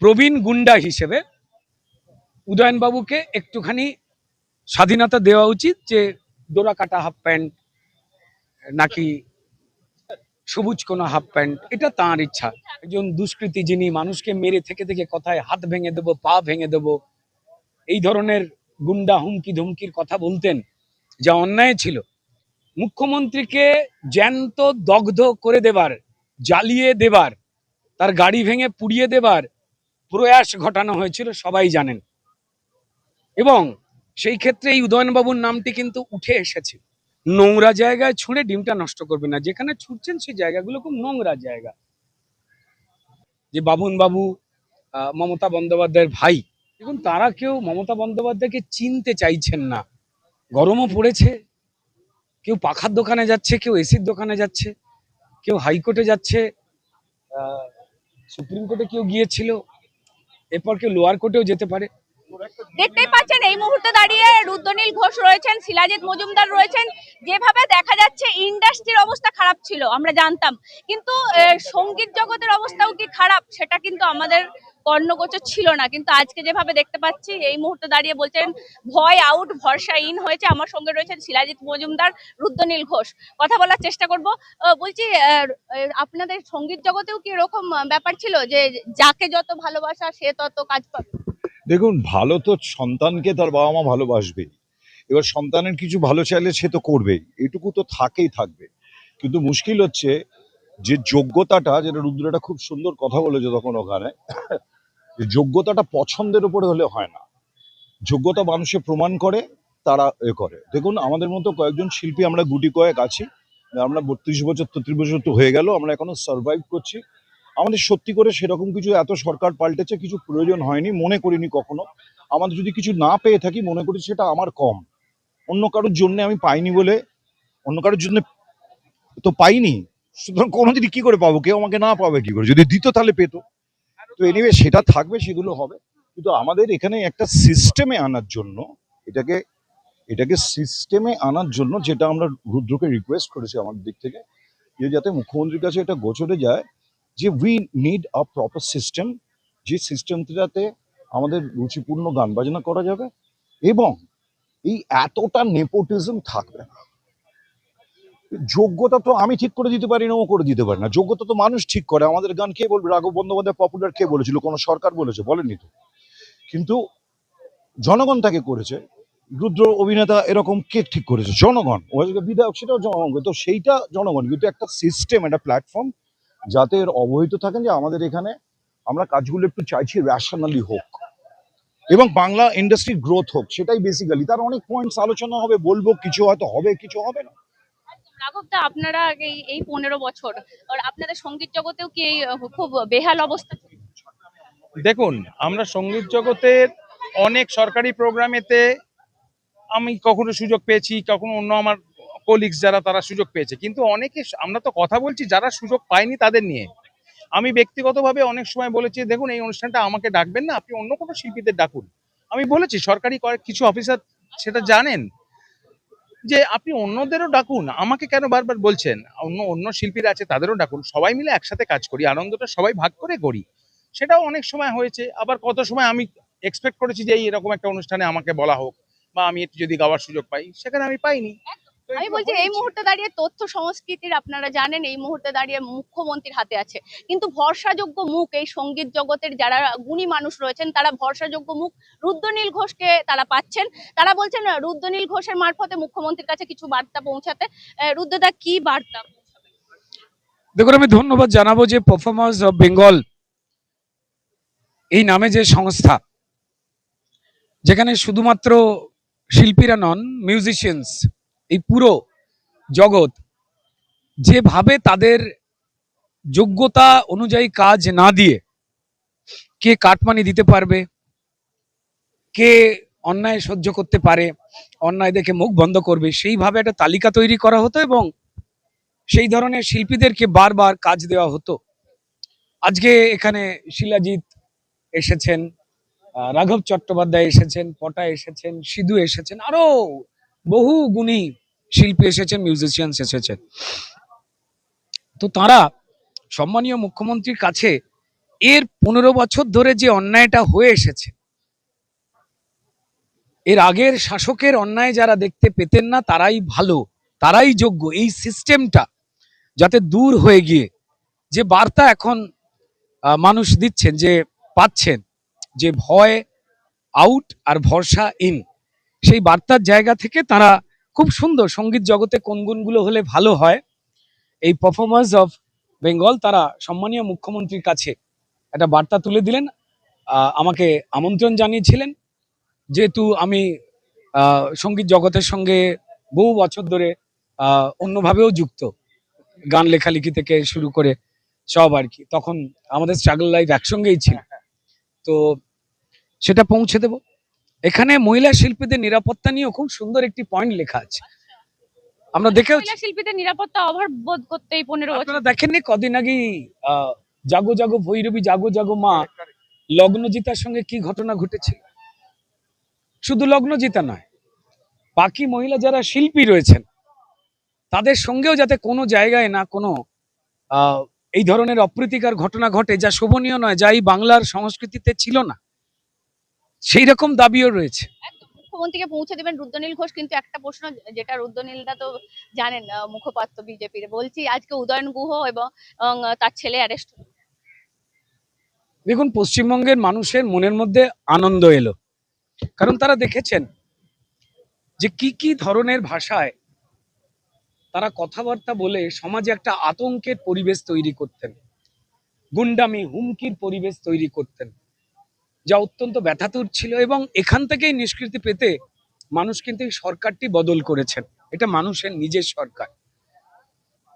প্রবীণ গুন্ডা হিসেবে উদয়নবাবুকে একটুখানি স্বাধীনতা দেওয়া উচিত, যে ডোরা কাটা হাফ প্যান্ট নাকি সবুজ কোনো হাফ প্যান্ট, এটা তাঁর ইচ্ছা। একজন দুষ্কৃতী, যিনি মানুষকে মেরে থেকে থেকে কথায় হাত ভেঙে দেবো, পা ভেঙে দেবো, এই ধরনের গুন্ডা হুমকি ধমকির কথা বলতেন, যা অন্যায় ছিল। মুখ্যমন্ত্রীকে জ্যান্ত দগ্ধ করে দেবার, জ্বালিয়ে দেবার, তার গাড়ি ভেঙে পুড়িয়ে দেবার প্রয়াস ঘটানো হয়েছিল, সবাই জানেন। এবং সেই ক্ষেত্রে এই উদয়নবাবুর নামটি কিন্তু উঠে এসেছে। নোংরা জায়গায় ছুঁড়ে ডিমটা নষ্ট করবে না, যেখানে ছুটছেন সেই জায়গাগুলো খুব নোংরা জায়গা। যে বাবুন বাবু মমতা বন্দ্যোপাধ্যায়ের ভাই, দেখুন তারা কেউ মমতা বন্দ্যোপাধ্যায়কে চিনতে চাইছেন না। গরমও পড়েছে, কেউ পাখার দোকানে যাচ্ছে, কেউ এসির দোকানে যাচ্ছে, কেউ হাইকোর্টে যাচ্ছে, সুপ্রিম কোর্টে কেউ গিয়েছিল, এরপর কেউ লোয়ার কোর্টেও যেতে পারে। দেখতেই পাচ্ছেন এই মুহূর্তে দাঁড়িয়ে রুদ্রনীল ঘোষ রয়েছেন, শিলাজিৎ মজুমদার রয়েছেন। যেভাবে দেখা যাচ্ছে ইন্ডাস্ট্রির অবস্থা খারাপ ছিল আমরা জানতাম, কিন্তু সঙ্গীত জগতের অবস্থাও কি খারাপ সেটা কিন্তু আমাদের কর্ণগোচর ছিল না। কিন্তু আজকে যেভাবে দেখতে পাচ্ছি এই মুহূর্তে দাঁড়িয়ে বলছেন ভয় আউট, ভরসা ইন হয়েছে। আমার সঙ্গে রয়েছেন শিলাজিৎ মজুমদার, রুদ্রনীল ঘোষ। কথা বলার চেষ্টা করব। বলছি আপনাদের সঙ্গীত জগতেও কি এরকম ব্যাপার ছিল যে যাকে যত ভালোবাসা সে তত কাজ পাবে? দেখুন, ভালো তো সন্তানকে তার বাবা মা ভালোবাসবেই। এবার সন্তানের কিছু ভালো চাইলে সে তো করবেই, এটুকু তো থাকবে। কিন্তু মুশকিল হচ্ছে যে যোগ্যতাটা, যেটা রুদ্রটা খুব সুন্দর কথা বলেছে তখন ওখানে, যে যোগ্যতাটা পছন্দের উপরে হলে হয় না। যোগ্যতা মানুষে প্রমাণ করে, তারা করে। দেখুন, আমাদের মতো কয়েকজন শিল্পী আমরা গুটি কয়েক আছি, আমরা 32 বছর 33 বছর তো হয়ে গেল, আমরা এখনো সার্ভাইভ করছি। আমাদের সত্যি করে সেরকম কিছু, এত সরকার পাল্টেছে, কিছু প্রয়োজন হয়নি, মনে করিনি কখনো। আমাদের যদি কিছু না পেয়ে থাকি, মনে করি সেটা আমার কম। অন্য কারোর জন্য আমি পাইনি বলে, অন্য কারোর জন্য তো পাইনি, সুতরাং কোনোদিনই কি করে পাবো? কেউ আমাকে না পাবে কি করে? যদি দিত তাহলে পেতো। তো এনিওয়ে, সেটা থাকবে, সেগুলো হবে। কিন্তু আমাদের এখানে একটা সিস্টেমে আনার জন্য, এটাকে সিস্টেমে আনার জন্য, যেটা আমরা রুদ্রকে রিকোয়েস্ট করেছি আমার দিক থেকে, যে যাতে মুখ্যমন্ত্রীর কাছে এটা গোচরে যায়, যে we need a proper system, যে সিস্টেমটাতে আমাদের রুচিপূর্ণ গান বাজনা করা যাবে এবং এই এতটা নেপোটিজম থাকবে না। যোগ্যতা তো আমি ঠিক করে দিতে পারি না, ও করে দিতে পারে না। যোগ্যতা তো মানুষ ঠিক করে। আমাদের গান কে বলবে? রাঘব বন্দ্যোপাধ্যায় পপুলার কে বলেছিল? কোনো সরকার বলেছে? বলেনি তো। কিন্তু জনগণ তাকে করেছে। রুদ্র অভিনেতা এরকম কে ঠিক করেছে? জনগণ। ও আজকে বিধায়ক, সেটাও জনগণ। তো সেইটা জনগণ, কিন্তু একটা সিস্টেম, একটা প্ল্যাটফর্ম, যাতে এর অবহিত থাকেন যে আমাদের এখানে আমরা কাজগুলো একটু চাইছি র্যাশনালি হোক এবং বাংলা ইন্ডাস্ট্রি গ্রোথ হোক, সেটাই বেসিক্যালি। তার অনেক পয়েন্টস আলোচনা হবে, বলবো, কিছু হয়তো হবে, কিছু হবে না। রাঘব দা, আপনারা এই 15 বছর আর আপনাদের সঙ্গীত জগতেও কি এই খুব বেহাল অবস্থা? দেখুন, আমরা সঙ্গীত জগতের অনেক সরকারি প্রোগ্রামেতে আমি কখনো সুযোগ পেয়েছি, কখনো অন্য আমার কলিগস যারা তারা সুযোগ পেয়েছে, কিন্তু অনেকে, আমরা তো কথা বলছি যারা সুযোগ পায়নি তাদের নিয়ে। আমি ব্যক্তিগতভাবে অনেক সময় বলেছি, দেখুন এই অনুষ্ঠানটা আমাকে ডাকবেন না, আপনি অন্য কোনো শিল্পীদের ডাকুন। আমি বলেছি, সরকারি কিছু অফিসার সেটা জানেন, যে আপনি অন্যদেরও ডাকুন, আমাকে কেন বারবার বলছেন? অন্য অন্য শিল্পীরা আছে, তাদেরও ডাকুন, সবাই মিলে একসাথে কাজ করি, আনন্দটা সবাই ভাগ করে করি। সেটাও অনেক সময় হয়েছে। আবার কত সময় আমি এক্সপেক্ট করেছি যে এরকম একটা অনুষ্ঠানে আমাকে বলা হোক বা আমি একটু যদি গাওয়ার সুযোগ পাই, সেখানে আমি পাইনি। আমি বলছি এই মুহূর্তে দাঁড়িয়ে তথ্য সংস্কৃতির, আপনারা জানেন এই মুহূর্তে দাঁড়িয়ে মুখ্যমন্ত্রীর হাতে আছে, কিন্তু ভরসাযোগ্য মুখ এই সঙ্গীত জগতের যারা গুণী মানুষ রয়েছেন, তারা ভরসাযোগ্য মুখ রুদ্রনীল ঘোষকে তারা পাচ্ছেন। তারা বলছেন রুদ্রনীল ঘোষের মারফতে মুখ্যমন্ত্রীর কাছে কিছু বার্তা পৌঁছাতে। রুদ্রদা, কি বার্তা? দেখুন, আমি ধন্যবাদ জানাবো যে পারফর্মার্স অফ বেঙ্গল এই নামে যে সংস্থা, যেখানে শুধুমাত্র শিল্পীরা নন, মিউজিশিয়ানস, এই পুরো জগৎ যেভাবে তাদের যোগ্যতা অনুযায়ী কাজ না দিয়ে কে কাটমানি দিতে পারবে, কে অন্যায় সহ্য করতে পারে, অন্যায় দেখে মুখ বন্ধ করবে, সেইভাবে একটা তালিকা তৈরি করা হতো এবং সেই ধরনের শিল্পীদেরকে বারবার কাজ দেওয়া হতো। আজকে এখানে শিলাজিৎ এসেছেন, রাঘব চট্টোপাধ্যায় এসেছেন, পটা এসেছেন, সিধু এসেছেন, আরো বহু গুণী শিল্পী এসেছেন, মিউজিশিয়ানস এসেছেন। তো তারা সম্মানীয় মুখ্যমন্ত্রীর কাছে এর 15 বছর ধরে যে অন্যায়টা হয়ে এসেছে, এর আগের শাসকের অন্যায় যারা দেখতে পেতেন না তারাই ভালো, তারাই যোগ্য। এই সিস্টেমটা যাতে দূর হয়ে গিয়ে যে বার্তা এখন মানুষ দিচ্ছেন, যে পাচ্ছেন, যে ভয় আউট আর ভরসা ইন, সেই বার্তার জায়গা থেকে তারা খুব সুন্দর সঙ্গীত জগতে কোন গুণগুলো হলে ভালো হয় এই পারফরমেন্স অফ বেঙ্গল তারা সম্মানীয় মুখ্যমন্ত্রীর কাছে একটা বার্তা তুলে দিলেন। আমাকে আমন্ত্রণ জানিয়েছিলেন, যেহেতু আমি সঙ্গীত জগতের সঙ্গে বহু বছর ধরে অন্যভাবেও যুক্ত, গান লেখালেখি থেকে শুরু করে সব আর কি, তখন আমাদের স্ট্রাগল লাইফ একসঙ্গেই ছিল, তো সেটা পৌঁছে দেব। এখানে মহিলা শিল্পীদের নিরাপত্তা নিয়েও খুব সুন্দর একটি পয়েন্ট লেখা আছে, আমরা দেখেও মহিলা শিল্পীদের নিরাপত্তা অভাব বোধ করতে এই 15 বছর আপনারা দেখেননি কদিন আগে জাগো জাগো ভৈরবী জাগো জাগো মা লগ্নজিতার সঙ্গে কি ঘটনা ঘটেছিল। শুধু লগ্নজিতা নয়, বাকি মহিলা যারা শিল্পী রয়েছেন তাদের সঙ্গেও যাতে কোনো জায়গায় না কোনো এই ধরনের অপ্রীতিকর ঘটনা ঘটে, যা শোভনীয় নয়, যা এই বাংলার সংস্কৃতিতে ছিল না, সেই রকম দাবিও রয়েছে। একদম মুখ্যমন্ত্রীকে পৌঁছে দেবেন রুদ্রনীল ঘোষ, কিন্তু একটা প্রশ্ন, যেটা রুদ্রনীলদা তো জানেন মুখপাত্র বিজেপির, বলছি আজকে উদয়ন গুহ এবং তার ছেলে অ্যারেস্ট। দেখুন, পশ্চিমবঙ্গের মানুষের মনের মধ্যে আনন্দ এলো, কারণ তারা দেখেছেন যে কি কি ধরনের ভাষায় তারা কথাবার্তা বলে সমাজে একটা আতঙ্কের পরিবেশ তৈরি করতেন, গুন্ডামি হুমকির পরিবেশ তৈরি করতেন, যা অত্যন্ত ব্যথাতুর ছিল। এবং এখান থেকেই নিষ্কৃতি পেতে মানুষ কিন্তু এই সরকারটি বদল করেছেন, এটা মানুষের নিজের সরকার।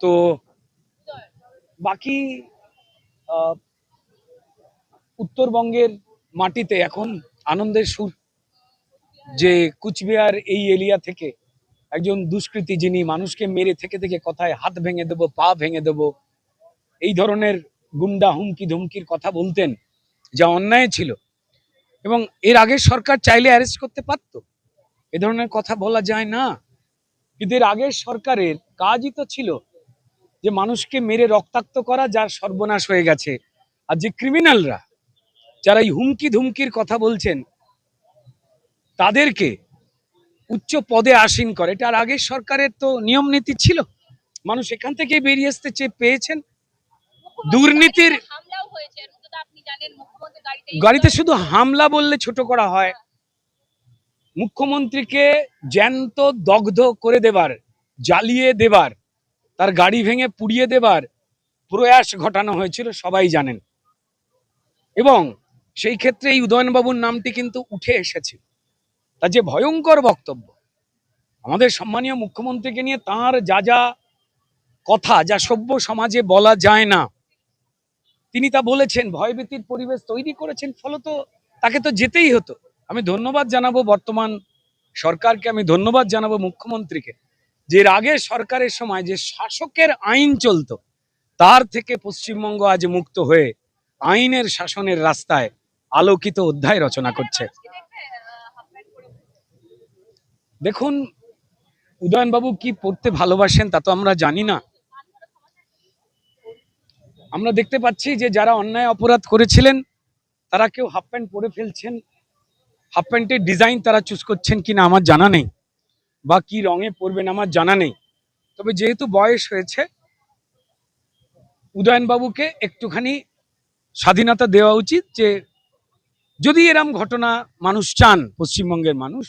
তো বাকি উত্তরবঙ্গের মাটিতে এখন আনন্দের সুর, যে কুচবিহার এই এরিয়া থেকে একজন দুষ্কৃতী, যিনি মানুষকে মেরে থেকে থেকে কথায় হাত ভেঙে দেবো, পা ভেঙে দেবো, এই ধরনের গুন্ডা হুমকি ধমকির কথা বলতেন, যা অন্যায় ছিল। এবং এর আগের সরকার চাইলে অ্যারেস্ট করতে পারত, এ ধরনের কথা বলা যায় না, কিন্তু এর আগের সরকারের কাজই তো ছিল যে মানুষকে মেরে রক্তাক্ত করা, যার সর্বনাশ হয়ে গেছে। আর যে ক্রিমিনালরা, যারা এই হুমকি ধুমকির কথা বলছেন, তাদেরকে উচ্চ পদে আসীন করে, এটা আর আগের সরকারের তো নিয়ম নীতি ছিল। মানুষ এখান থেকে বেরিয়ে আসতে পেয়েছেন। দুর্নীতির হামলাও হয়েছে, আপনি জানেন মুখ্যমন্ত্রী গাড়িতে শুধু হামলা বললে ছোট করা হয়, মুখ্যমন্ত্রীকে জ্যান্ত দগ্ধ করে দেবার, জ্বালিয়ে দেবার, তার গাড়ি ভেঙে পুড়িয়ে দেবার প্রয়াস ঘটানো হয়েছিল, সবাই জানেন। এবং সেই ক্ষেত্রে এই উদয়নবাবুর নামটি কিন্তু উঠে এসেছে। তার যে ভয়ঙ্কর বক্তব্য আমাদের সম্মানীয় মুখ্যমন্ত্রীকে নিয়ে, তার যা যা কথা, যা সভ্য সমাজে বলা যায় না, তিনি তা বলেছেন, ভয়ভীতির পরিবেশ তৈরি করেছেন, ফলত তাকে তো যেতেই হতো। আমি ধন্যবাদ জানাবো বর্তমান সরকারকে, আমি ধন্যবাদ জানাবো মুখ্যমন্ত্রীকে, যে এর আগের সরকারের সময় যে শাসকের আইন চলতো, তার থেকে পশ্চিমবঙ্গ আজ মুক্ত হয়ে আইনের শাসনের রাস্তায় আলোকিত অধ্যায় রচনা করছে। দেখুন, উদয়নবাবু কি পড়তে ভালোবাসেন তা তো আমরা জানি না। আমরা দেখতে পাচ্ছি যে যারা অন্যায় অপরাধ করেছিলেন তারা কেউ হাফ প্যান্ট পরে ফেলছেন, হাফ প্যান্টের ডিজাইন তারা চুজ করছেন কিনা আমার জানা নেই, বা কি রঙে পরবেন আমার জানা নেই। তবে যেহেতু বয়স হয়েছে, উদয়নবাবুকে একটুখানি স্বাধীনতা দেওয়া উচিত, যে যদি এরম ঘটনা মানুষ চান, পশ্চিমবঙ্গের মানুষ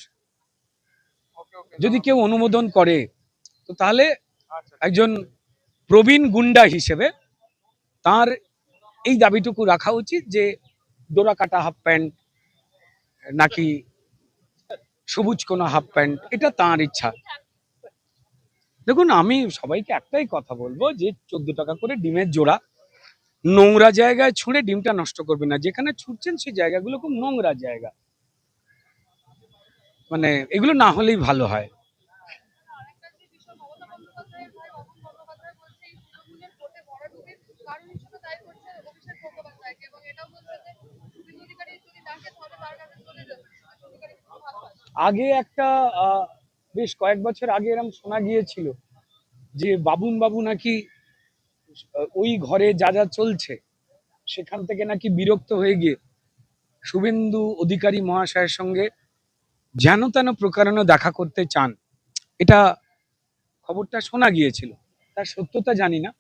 যদি কেউ অনুমোদন করে, তো তাহলে একজন প্রবীণ গুন্ডা হিসেবে তার এই দাবিটুকু রাখা উচিত যে ডোরা কাটা হাফ প্যান্ট নাকি সবুজ কোনো হাফ প্যান্ট, এটা তার ইচ্ছা। দেখুন, আমি সবাইকে একটাই কথা বলবো, যে 14 টাকা করে ডিমের জোড়া নোংরা জায়গায় ছুঁড়ে ডিমটা নষ্ট করবে না। যেখানে ছুটছেন সেই জায়গাগুলো খুব নোংরা জায়গা, মানে এগুলো না হলেই ভালো হয়। আগে একটা বেশ কয়েক বছর আগে এরকম শোনা গিয়েছিল যে বাবুন বাবু নাকি ওই ঘরে যা যা চলছে সেখান থেকে নাকি বিরক্ত হয়ে গিয়ে শুভেন্দু অধিকারী মহাশয়ের সঙ্গে যেন তেন প্রকারণে দেখা করতে চান। এটা খবরটা শোনা গিয়েছিল, তার সত্যতা জানি না।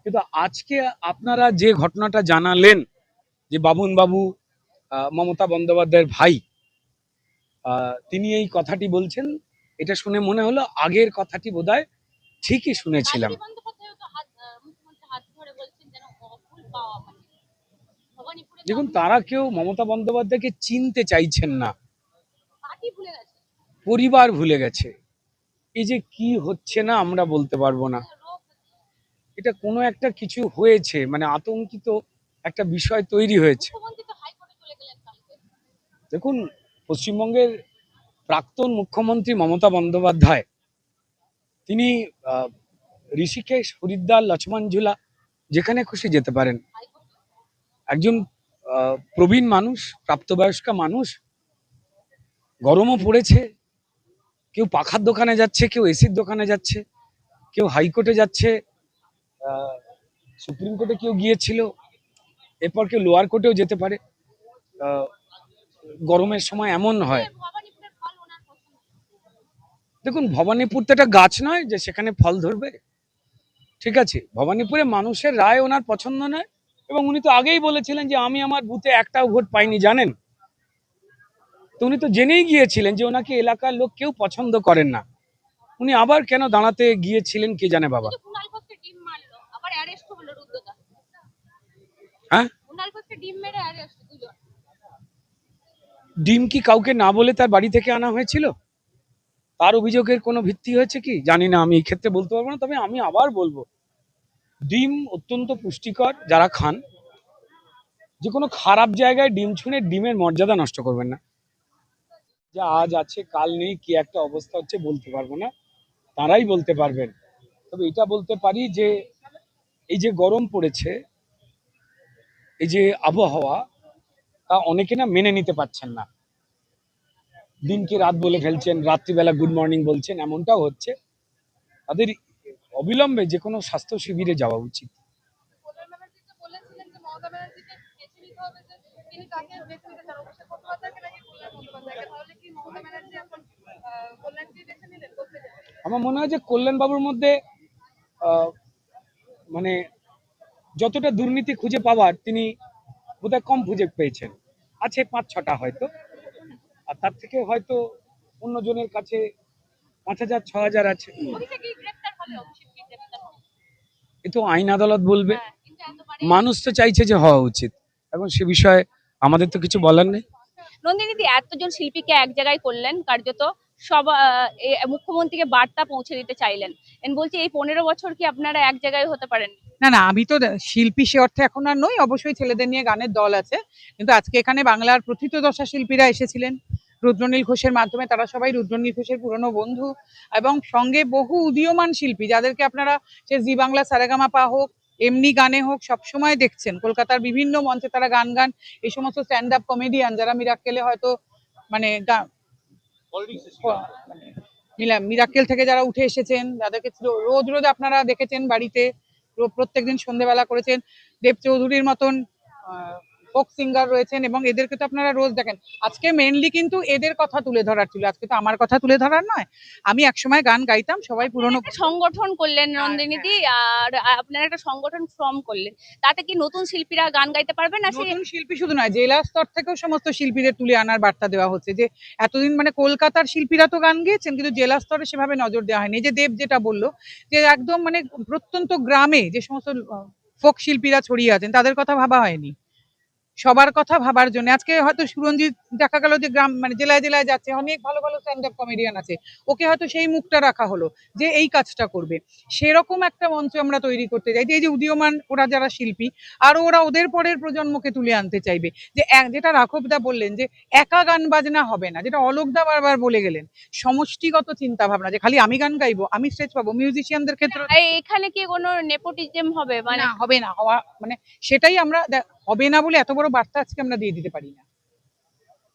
কিন্তু আজকে আপনারা যে ঘটনাটা জানালেন যে বাবুন বাবু মমতা বন্দ্যোপাধ্যায়ের ভাই, তিনি এই কথাটি বলছেন, এটা শুনে মনে হলো আগের কথাটি বোধহয় ঠিকই শুনেছিলাম। দেখুন, তারা কেউ মমতা বন্দ্যোপাধ্যায়কে চিনতে চাইছেন না, পরিবার ভুলে গেছে। এই যে কি হচ্ছে না আমরা বলতে পারবো না, এটা কোনো একটা কিছু হয়েছে, মানে আতঙ্কিত একটা বিষয় তৈরি হয়েছে। দেখুন, পশ্চিমবঙ্গের প্রাক্তন মুখ্যমন্ত্রী মমতা বন্দ্যোপাধ্যায়, তিনি ঋষিকেশ, হরিদ্বার, লক্ষ্মণ ঝুলা যেখানে খুশি যেতে পারেন। একজন প্রবীণ মানুষ, প্রাপ্তবয়স্ক মানুষ, গরমও পড়েছে, কেউ পাখার দোকানে যাচ্ছে, কেউ এসির দোকানে যাচ্ছে, কেউ হাইকোর্টে যাচ্ছে, সুপ্রিম কোর্টে কেউ গিয়েছিল, এরপর কেউ লোয়ার কোর্টেও যেতে পারে। গরমের সময় এমন হয়। দেখুন, ভবানীপুর তো একটা গাছ নয় যে সেখানে ফল ধরবে, ঠিক আছে? ভবানীপুরে মানুষের রায় ওনার পছন্দ নয়, এবং উনি তো আগেই বলেছিলেন যে আমি আমার বুথে একটাও ভোট পাইনি, জানেন তো? উনি তো জেনেই গিয়েছিলেন যে ওনাকে এলাকার লোক কেউ পছন্দ করেন না। উনি আবার কেন দাঁড়াতে গিয়েছিলেন কে জানে বাবা। হ্যাঁ, ডিম কি কাউকে না বলে তার বাড়ি থেকে আনা হয়েছিল? তার অভিযোগের কোনো ভিত্তি হয়েছে কি জানি না, আমি এই ক্ষেত্রে বলতে পারবো না। তবে আমি আবার বলবো, ডিম অত্যন্ত পুষ্টিকর, যারা খান, যে কোনো খারাপ জায়গায় ডিম ছুঁড়ে ডিমের মর্যাদা নষ্ট করবেন না। যা আজ আছে কাল নেই, কি একটা অবস্থা হচ্ছে বলতে পারবো না, তারাই বলতে পারবেন। তবে এটা বলতে পারি যে এই যে গরম পড়েছে, এই যে আবহাওয়া, তা অনেকে না মেনে নিতে পারছেন না। দিনকে রাত বলে ফেলছেন, রাত্রিবেলা গুড মর্নিং বলছেন, এমনটাও হচ্ছে। তাদের অবিলম্বে যে কোনো স্বাস্থ্য শিবিরে যাওয়া উচিত। আমার মনে হয় যে কল্যাণ বাবুর মধ্যে মানে যতটা দুর্নীতি খুঁজে পাওয়ার, তিনি বোধহয় কম খুঁজে পেয়েছেন। আছে 5-6টা হয়তো, আর তার থেকে হয়তো অন্যজনের কাছে 5,000 6,000 আছে। এ তো আইন আদালত বলবে, মানুষ তো চাইছে যে হওয়া উচিত। এখন সে বিষয়ে আমাদের তো কিছু বলার নেই। নন্দিনীদি, এতজন শিল্পীকে এক জায়গায় করলেন, কার্যত সব মুখ্যমন্ত্রীকে বার্তা পৌঁছে দিতে চাইলেন। বলছি, এই 15 বছর কি আপনারা এক জায়গায় হতে পারেন? না না, আমি তো শিল্পী সে অর্থে এখন আর নই। অবশ্যই ছেলেদের নিয়ে গানের দল আছে, কিন্তু আজকে এখানে বাংলার প্রথিতযশা শিল্পীরা এসেছিলেন রুদ্রনীল ঘোষের মাধ্যমে। তারা সবাই রুদ্রনীল ঘোষের পুরনো বন্ধু, এবং সঙ্গে বহু উদীয়মান শিল্পী যাদেরকে আপনারা সে জি বাংলা, সারেগামাপা হোক, এমনি গানে হোক, সবসময় দেখছেন। কলকাতার বিভিন্ন মঞ্চে তারা গান এই সমস্ত স্ট্যান্ড আপ কমেডিয়ান যারা মিরাক্কেলে হয়তো মানে মিরাক্কেল থেকে যারা উঠে এসেছেন, যাদেরকে রোজ রোজ আপনারা দেখেছেন বাড়িতে, প্রত্যেকদিন সন্ধ্যেবেলা করেছেন। দেব চৌধুরীর মতন ফোক সিঙ্গার রয়েছেন, এবং এদেরকে তো আপনারা রোজ দেখেন। আজকে মেইনলি কিন্তু এদের কথা তুলে ধরার ছিল, আজকে তো আমার কথা তুলে ধরার নয়। আমি একসময় গান গাইতাম, সবাই পুরনো সংগঠন করলেন নন্দিনীদি, আর আপনারা একটা সংগঠন ফর্ম করলেন, তাতে কি নতুন শিল্পীরা গান গাইতে পারবে না? নতুন শিল্পী শুধু নয়, জেলা স্তর থেকেও সমস্ত শিল্পীদের তুলে আনার বার্তা দেওয়া হচ্ছে। যে এতদিন মানে কলকাতার শিল্পীরা তো গান গেয়েছেন, কিন্তু জেলা স্তরে সেভাবে নজর দেওয়া হয়নি। যে দেব যেটা বললো, যে একদম মানে প্রত্যন্ত গ্রামে যে সমস্ত ফোক শিল্পীরা ছড়িয়ে আছেন, তাদের কথা ভাবা হয়নি। সবার কথা ভাবার জন্য আজকে হয়তো সুরঞ্জিত দেখা গেল যে গ্রাম মানে জেলায় জেলায় যাচ্ছে, অনেক ভালো ভালো স্ট্যান্ড আপ কমেডিয়ান আছে, ওকে হয়তো সেই মুখটা রাখা হলো যে এই কাজটা করবে। সেরকম একটা মঞ্চ আমরা তৈরি করতে চাই, যে এই যে উদীয়মান ওরা যারা শিল্পী, আরো ওরা ওদের পরের প্রজন্মকে তুলে আনতে চাইবে। যে যেটা রাঘবদা বললেন যে একা গান বাজনা হবে না, যেটা অলোকদা বারবার বলে গেলেন, সমষ্টিগত চিন্তা ভাবনা, যে খালি আমি গান গাইবো, আমি স্টেজ পাবো। মিউজিশিয়ানদের ক্ষেত্রে এখানে কি কোনো নেপোটিজম হবে? মানে হবে না, হওয়া মানে সেটাই আমরা হবে না বলে এত বড় বার্তা আজকে আমরা দিয়ে দিতে পারি না।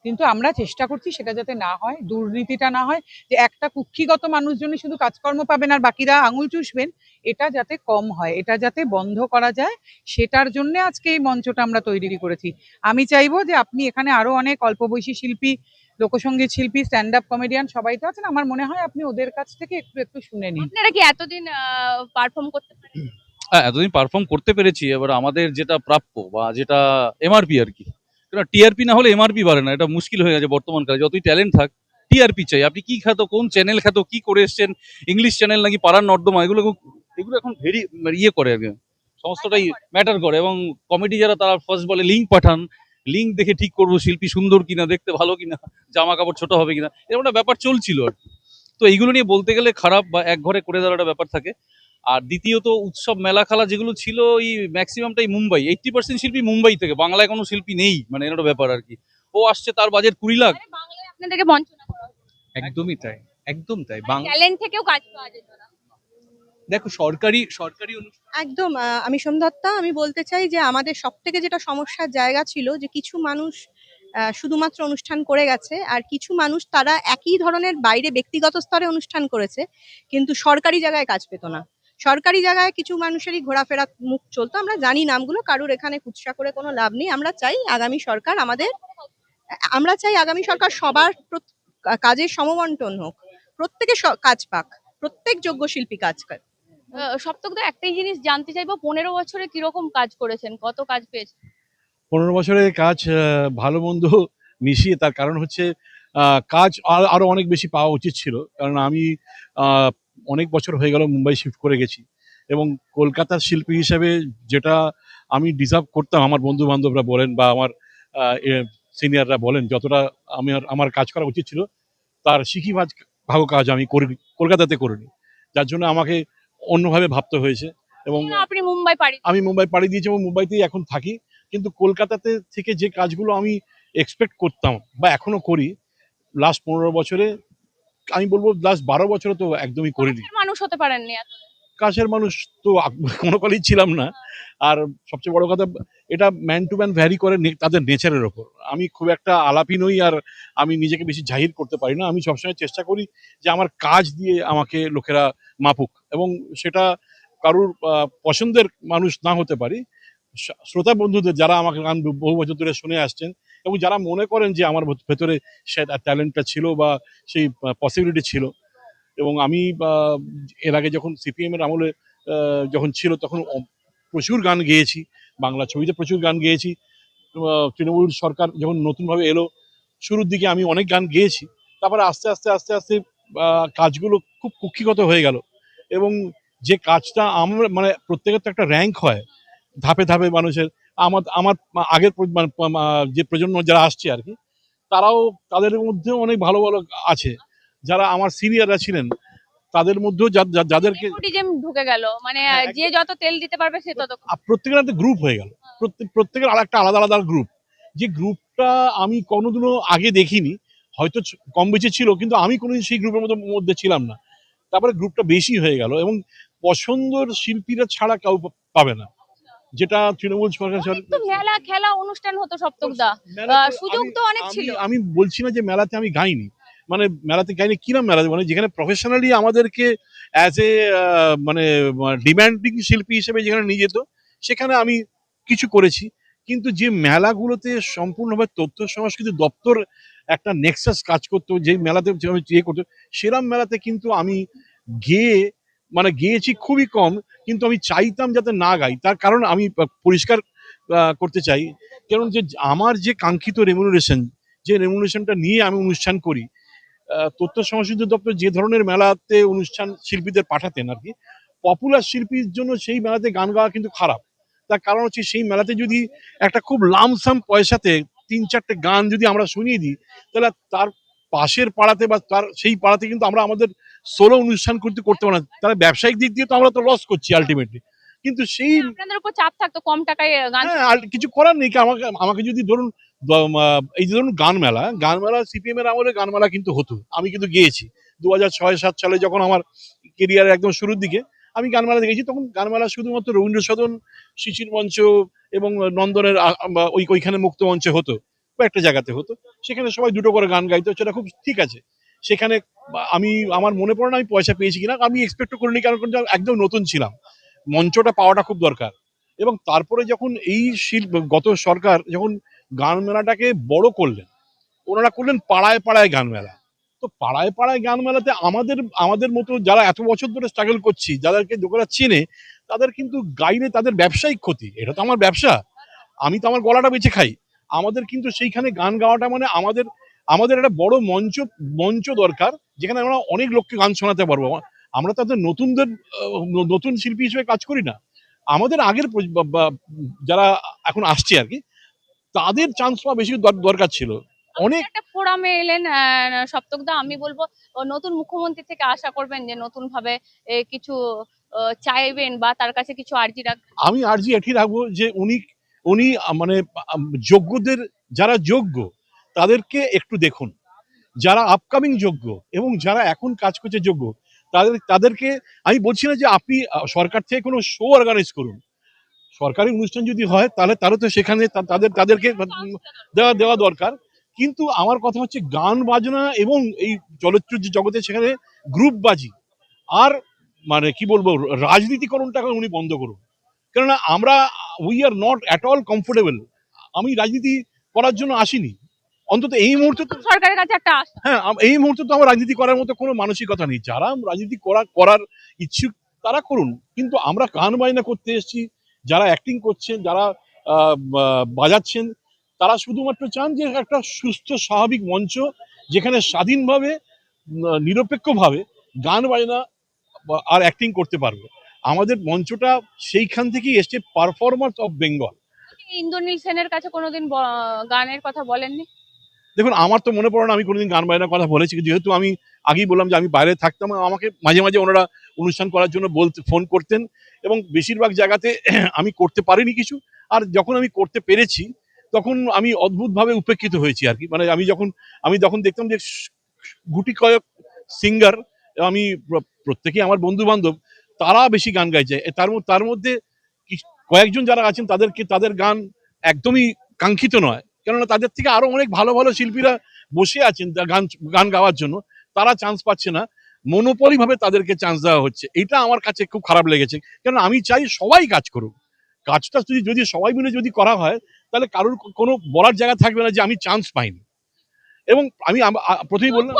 কিন্তু আমরা চেষ্টা করছি সেটা যাতে না হয়, দুর্নীতিটা না হয়, যে একটা কুক্ষিগত মানুষজনই শুধু কাজকর্ম পাবেন আর বাকিরা আঙুল চুষবেন, এটা যাতে কম হয়, এটা যাতে বন্ধ করা যায়, সেটার জন্য আজকে এই মঞ্চটা আমরা তৈরি করেছি। আমি চাইবো যে আপনি এখানে আরো অনেক অল্প বয়সী শিল্পী, লোকসঙ্গীত শিল্পী, স্ট্যান্ড আপ কমেডিয়ান সবাই তো আছেন, আমার মনে হয় আপনি ওদের কাছ থেকে একটু একটু শুনে নিন। আপনারা কি এতদিন পারফর্ম করতে পারেন? হ্যাঁ, এতদিন পারফর্ম করতে পেরেছি। এবার আমাদের যেটা প্রাপ্য বা যেটা এমআরপি আর কি, টিআরপি না হলে এমআরপি বাড়ে না, এটা মুশকিল হয়ে গেছে বর্তমান কালে। যতই ট্যালেন্ট থাক, টিআরপি চাই। আপনি কি খ্যাত, কোন চ্যানেল খ্যাত, কি করে এসছেন, ইংলিশ চ্যানেল নাকি পাড়ার নর্দমা, এগুলো এগুলো এখন ভেরি ইয়ে করে আর কি, সমস্তটাই ম্যাটার করে। এবং কমেডি যারা, তারা ফার্স্ট বলে লিঙ্ক পাঠান, লিঙ্ক দেখে ঠিক করবো শিল্পী সুন্দর কিনা, দেখতে ভালো কিনা, জামা কাপড় ছোট হবে কিনা, এরকম একটা ব্যাপার চলছিল আর কি। তো এইগুলো নিয়ে বলতে গেলে খারাপ বা এক ঘরে করে দেওয়ার একটা ব্যাপার থাকে। আর দ্বিতীয়ত উৎসব মেলা খেলা যেগুলো ছিল, এই ম্যাক্সিমামটাই মুম্বাই, 80% শিল্পী মুম্বাই থেকে, বাংলায় কোনো শিল্পী নেই, মানে এর একটা ব্যাপার আর কি। ও আসছে, তার বাজেট 20 লাখ। মানে বাংলায় আপনাদেরকে বঞ্চনা করা হচ্ছে, একদমই তাই, একদম তাই। ট্যালেন্ট থেকেও কাজ পাওয়া যেত না। দেখো, সরকারি অনুষ্ঠান। একদম আমি সোমদত্তা, আমি বলতে চাই যে আমাদের সবথেকে যেটা সমস্যার জায়গা ছিল যে কিছু মানুষ শুধুমাত্র অনুষ্ঠান করে গেছে, আর কিছু মানুষ তারা একই ধরনের বাইরে ব্যক্তিগত স্তরে অনুষ্ঠান করেছে কিন্তু সরকারি জায়গায় কাজ পেত না। সরকারি জায়গায় কিছু মানুষেরই ঘোরাফেরা মুখ চলতো, আমরা জানি নামগুলো, কারুর এখানে কুৎসা করে কোনো লাভ নেই। আমরা চাই আগামী সরকার সবার কাজের সমবন্টন হোক, প্রত্যেকে কাজ পাক, প্রত্যেক যোগ্য শিল্পী কাজ করে। সপ্তক তো একটাই জিনিস জানতে চাইবো, 15 বছরে কিরকম কাজ করেছেন, কত কাজ পেয়েছেন? 15 বছরের কাজ ভালো মন্দ মিশিয়ে, তার কারণ হচ্ছে কাজ আরো অনেক বেশি পাওয়া উচিত ছিল। কারণ আমি অনেক বছর হয়ে গেল মুম্বাই শিফট করে গেছি, এবং কলকাতার শিল্পী হিসেবে যেটা আমি ডিজার্ভ করতাম, আমার বন্ধু বান্ধবরা বলেন বা আমার সিনিয়ররা বলেন, যতটা আমার কাজ করা উচিত ছিল, তার ভাগ কাজ আমি কলকাতাতে করিনি, যার জন্য আমাকে অন্যভাবে ভাবতে হয়েছে। এবং আপনি মুম্বাই পাড়ি আমি মুম্বাই পাড়ি দিয়েছি এবং মুম্বাইতেই এখন থাকি। কিন্তু কলকাতাতে থেকে যে কাজগুলো আমি এক্সপেক্ট করতাম বা এখনো করি, লাস্ট 15 বছরে, আমি বলবো লাস্ট 12 বছরে তো একদমই করিনি। মানুষ হতে পারেননি এত। কাছের মানুষ তো কোনো কালেই ছিলাম না। আর সবচেয়ে বড় কথা, এটা ম্যান টু ম্যান ভ্যারি করে তাদের নেচারের ওপর। আমি খুব একটা আলাপি নই, আর আমি নিজেকে বেশি জাহির করতে পারি না। আমি সবসময় চেষ্টা করি যে আমার কাজ দিয়ে আমাকে লোকেরা মাপুক, এবং সেটা কারুর পছন্দের মানুষ না হতে পারি। শ্রোতা বন্ধুদের, যারা আমাকে গান বহু বছর ধরে শুনে আসছেন এবং যারা মনে করেন যে আমার ভেতরে সে ট্যালেন্টটা ছিল বা সেই পসিবিলিটি ছিল, এবং আমি এর আগে যখন সিপিএম এর আমলে যখন ছিল, তখন প্রচুর গান গেয়েছি, বাংলা ছবিতে প্রচুর গান গেয়েছি। তৃণমূল সরকার যখন নতুনভাবে এলো, শুরুর দিকে আমি অনেক গান গেয়েছি। তারপরে আস্তে আস্তে আস্তে আস্তে কাজগুলো খুব কুক্ষিগত হয়ে গেল, এবং যে কাজটা আমরা মানে প্রত্যেকের তো একটা র্যাঙ্ক হয় ধাপে ধাপে মানুষের। আমার আগের যে প্রজন্ম যারা আসছে আর কি, তারাও, তাদের মধ্যেও অনেক ভালো ভালো আছে, যারা আমার সিনিয়ররা ছিলেন, তাদের মধ্যেও যাদেরকে নেপোটিজম ঢুকে গেল, মানে হ্যাঁ, যে যত তেল দিতে পারবে সে তত। প্রত্যেকের একটা গ্রুপ হয়ে গেল, প্রত্যেকের আলাদা আলাদা গ্রুপ। যে গ্রুপটা আমি কোনোদিনও আগে দেখিনি, হয়তো কম বেশি ছিল, কিন্তু আমি কোনোদিন সেই গ্রুপের মধ্যে ছিলাম না। তারপরে গ্রুপটা বেশি হয়ে গেল, এবং পছন্দের শিল্পীরা ছাড়া কেউ পাবে না, যেটা তৃণমূল সরকার। তো মেলা খেলা অনুষ্ঠান হতো সপ্তকদা, সুযোগ তো অনেক ছিল। আমি বলছি না যে মেলাতে আমি গাইনি, মানে মেলাতে গাইনি, কিরম মেলা, মানে যেখানে প্রফেশনালি আমাদেরকে অ্যাজ এ মানে ডিমান্ডিং শিল্পী হিসেবে যেখানে নিয়ে যেত, সেখানে আমি কিছু করেছি। কিন্তু যে মেলাগুলোতে সম্পূর্ণভাবে তথ্য সংস্কৃতি দপ্তর একটা নেক্সাস কাজ করতো, যে মেলাতে ইয়ে করতো, সেরাম মেলাতে কিন্তু আমি গেয়েছি খুবই কম। কিন্তু আমি চাইতাম যাতে না গাই, তার কারণ আমি পরিষ্কার করতে চাই, কারণ যে আমার যে কাঙ্ক্ষিত রেমুনারেশনটা নিয়ে আমি অনুষ্ঠান করি, তথ্য সংস্কৃতি দপ্তর যে ধরনের মেলাতে অনুষ্ঠান শিল্পীদের পাঠাতেন আর কি, পপুলার শিল্পীর জন্য সেই মেলাতে গান গাওয়া কিন্তু খারাপ। তার কারণ হচ্ছে, সেই মেলাতে যদি একটা খুব লামসাম পয়সাতে 3-4টে গান যদি আমরা শুনিয়ে দিই, তাহলে তার পাশের পাড়াতে বা তার সেই পাড়াতে কিন্তু আমরা আমাদের সোলো অনুষ্ঠান করতে পারবো না। তাহলে ব্যবসায়িক দিক দিয়ে তো আমরা তো লস করছি আলটিমেটলি। কিন্তু সেই আপনাদের উপর চাপ থাকতো, কম টাকায় গান। আর কিছু করার নেই। আমাকে যদি ধরুন, এই যে ধরুন গান মেলা সিপিএম এর আমলে গান মেলা কিন্তু হতো, আমি কিন্তু গিয়েছি 2006-7 সালে, যখন আমার কেরিয়ারের একদম শুরুর দিকে আমি গান মেলা দেখেছি। তখন গান মেলা শুধুমাত্র রবীন্দ্র সদন, শিশির মঞ্চ এবং নন্দনের ওইখানে মুক্ত মঞ্চে হতো। একটা জায়গাতে হতো, সেখানে সবাই দুটো করে গান গাইতো, সেটা খুব ঠিক আছে। সেখানে আমি আমার মনে পড়ে না আমি পয়সা পেয়েছি কিনা, আমি এক্সপেক্ট করিনি, কারণ একদম নতুন ছিলাম, মঞ্চটা পাওয়াটা খুব দরকার। এবং তারপরে যখন এই গত সরকার যখন গান মেলাটাকে বড় করলেন, ওনারা করলেন পাড়ায় পাড়ায় গান মেলা। তো পাড়ায় পাড়ায় গান মেলাতে আমাদের মতো যারা এত বছর ধরে স্ট্রাগল করছি, যাদেরকে লোকেরা চেনে, তাদের কিন্তু গাইলে তাদের ব্যবসায়িক ক্ষতি। এটা তো আমার ব্যবসা, আমি তো আমার গলাটা বেঁচে খাই। আমাদের কিন্তু সেইখানে গান গাওয়াটা মানে আমাদের একটা বড় মঞ্চ দরকার, যেখানে আমরা অনেক লোককে গান শোনাতে পারবো। আমরা তাদের নতুন শিল্পী হিসেবে কাজ করি না, আমাদের আগের যারা এখন আসছে আর কি, তাদের চান্স পাওয়া বেশি দরকার ছিল। অনেক একটা ফোরামে এলেন সপ্তকদা, আমি বলবো নতুন মুখ্যমন্ত্রী থেকে আশা করবেন যে নতুন ভাবে কিছু চাইবেন বা তার কাছে কিছু আর্জি রাখবেন। আমি আর্জি এটি রাখবো যে উনি মানে যোগ্যদের, যারা যোগ্য তাদেরকে একটু দেখুন, যারা আপকামিং যোগ্য এবং যারা এখন কাজ করছে যোগ্য, তাদেরকে আমি বলছি না যে আপনি সরকার থেকে কোনো শো অর্গানাইজ করুন, সরকারি অনুষ্ঠান যদি হয় তাহলে তো সেখানে তাদেরকে দেওয়া দরকার। কিন্তু আমার কথা হচ্ছে গান বাজনা এবং এই চলচ্চিত্র জগতে সেখানে গ্রুপবাজি আর মানে কি বলবো রাজনীতিকরণটাকে উনি বন্ধ করুন। কেননা we are not at all comfortable. আমি রাজনীতি করার জন্য আসিনি, অন্তত এই মুহূর্তে তো। সরকারের কাছে একটা আশা। হ্যাঁ, এই মুহূর্তে তো আমার রাজনীতি করার মতো কোনো মানসিকতা নেই। যারা রাজনীতি করার ইচ্ছুক তারা করুন, কিন্তু আমরা গান বাজনা করতে এসেছি। যারা অ্যাক্টিং করছেন, যারা বাজাচ্ছেন, তারা শুধুমাত্র চান যে একটা সুস্থ স্বাভাবিক মঞ্চ, যেখানে স্বাধীনভাবে নিরপেক্ষভাবে গান বাজনা আর অ্যাক্টিং করতে পারবে। আমাদের মঞ্চটা সেইখান থেকেই এসছে, পারফরমার্স অফ বেঙ্গল। ইন্দ্রনীল সেনের কাছে কোনোদিন গানের কথা বলেননি? দেখুন, আমার তো মনে পড়ে না আমি কোনোদিন গান বাজনার কথা বলেছি, যেহেতু আমি আগেই বললাম যে আমি বাইরে থাকতাম, আমাকে মাঝে মাঝে ওনারা অনুষ্ঠান করার জন্য ফোন করতেন, এবং বেশিরভাগ জায়গাতে আমি করতে পারিনি কিছু। আর যখন আমি করতে পেরেছি তখন আমি অদ্ভুতভাবে উপেক্ষিত হয়েছি আর কি। মানে আমি যখন দেখতাম যে গুটি কয়েক সিঙ্গার, আমি প্রত্যেকেই আমার বন্ধু বান্ধব, তারা বেশি গান গাইছে, তার মধ্যে কয়েকজন যারা আছেন তাদের গান একদমই কাঙ্ক্ষিত নয়, কেননা তাদের থেকে আরো অনেক ভালো ভালো শিল্পীরা বসে আছেন গান গাওয়ার জন্য, তারা চান্স পাচ্ছে না, মনোপলি ভাবে তাদেরকে চান্স দেওয়া হচ্ছে। এটা আমার কাছে খুব খারাপ লেগেছে, কেননা আমি চাই সবাই কাজ করুক। কাজটা যদি সবাই মিলে যদি করা হয়, তাহলে কারোর কোনো বলার জায়গা থাকবে না যে আমি চান্স পাইনি। এবং আমি প্রথমেই বললাম,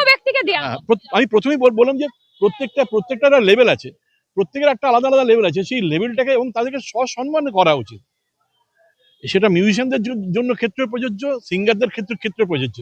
আমি প্রথমেই বললাম যে প্রত্যেকটা একটা লেভেল আছে, প্রত্যেকের একটা আলাদা আলাদা লেভেল আছে, সেই লেভেলটাকে এবং তাদেরকে সসম্মান করা উচিত। সেটা মিউজিশিয়ানদের জন্য ক্ষেত্রে প্রযোজ্য, সিঙ্গারদের ক্ষেত্রে প্রযোজ্য।